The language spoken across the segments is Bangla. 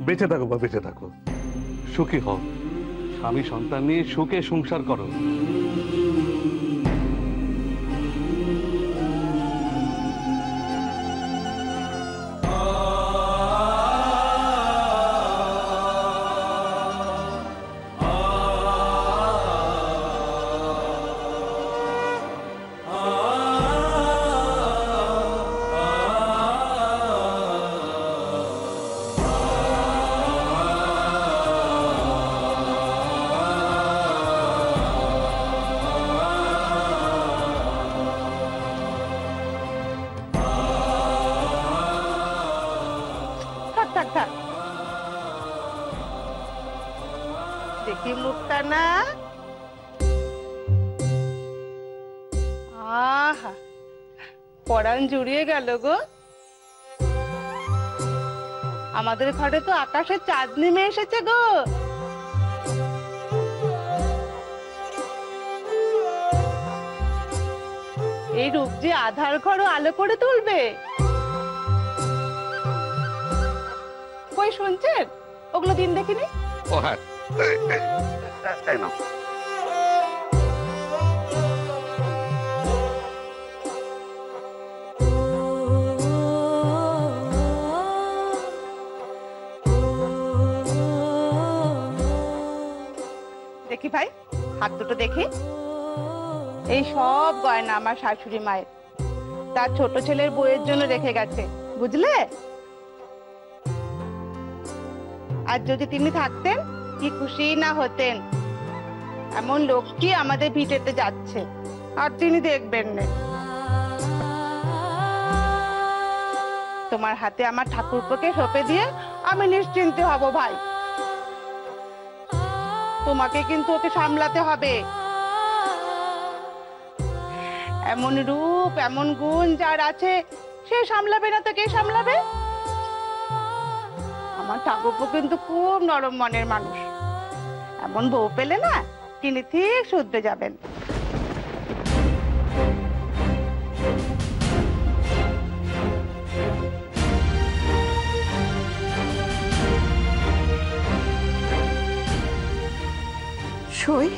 বেঁচে থাকো বা বেঁচে থাকো, সুখী হও, স্বামী সন্তান নিয়ে সুখে সংসার করো। দেখি মুখটা না, আহা পরাণ জুড়িয়ে গেল গো। আমাদের ঘরে তো আকাশে চাঁদ নেমে এসেছে গো। এই রূপ যে আধার ঘরও আলো করে তুলবে। কই শুনছেন? ওগুলো দিন দেখিনি। ও হ্যাঁ, দেখি ভাই, হাত দুটো দেখি। এই সব গয়না আমার শাশুড়ি মায়ের, তার ছোট ছেলের বউয়ের জন্য রেখে গেছে, বুঝলে? আর যদি তিনি থাকতেন কি খুশি না হতেন। এমন লক্ষ্মী আমাদের ভিটেতে যাচ্ছে, আর তিনি দেখবেন না। তোমার হাতে আমার ঠাকুরপোকে সঁপে দিয়ে আমি নিশ্চিন্তে হব ভাই। তোমাকে কিন্তু ওকে সামলাতে হবে। এমন রূপ এমন গুণ যার আছে, সে সামলাবে না তো কে সামলাবে? আমার ঠাকুরপো কিন্তু খুব নরম মনের মানুষ। এমন বউ পেলে না তিনি ঠিক শুধরে যাবেন। সই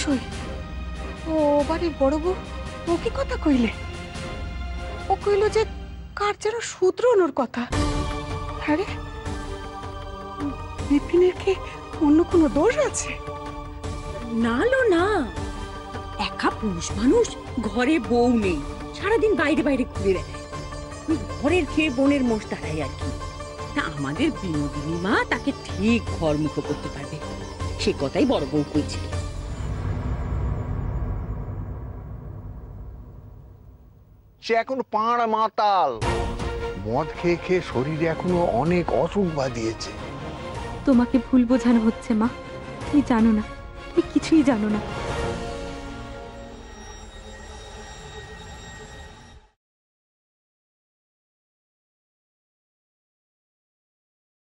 সই ও বাড়ির বড় বউ ও কি কথা কইলে? ও কইল যে কার যেন শুধরোনোর কথা। আরে বিপিনের কি অন্য কোনো দোষ আছে? না লো না, একা পুরুষ মানুষ, ঘরে বউ নেই, সারাদিন বাইরে বাইরে ঘুরে বেড়ায়, ঘরের খেয়ে বোনের মোষ দাঁড়ায় আর কি। তা আমাদের বিনোদিনী মা তাকে ঠিক ঘরমুখো করতে পারবে, সে কথাই বড় বউ কইছিল। সে এখন পাড় মাতাল, মদ খেয়ে খেয়ে শরীরে এখনো অনেক অসুখ বাঁধিয়েছে। তোমাকে ভুল বোঝানো হচ্ছে মা, তুমি জানো না, তুমি কিছুই জানো না।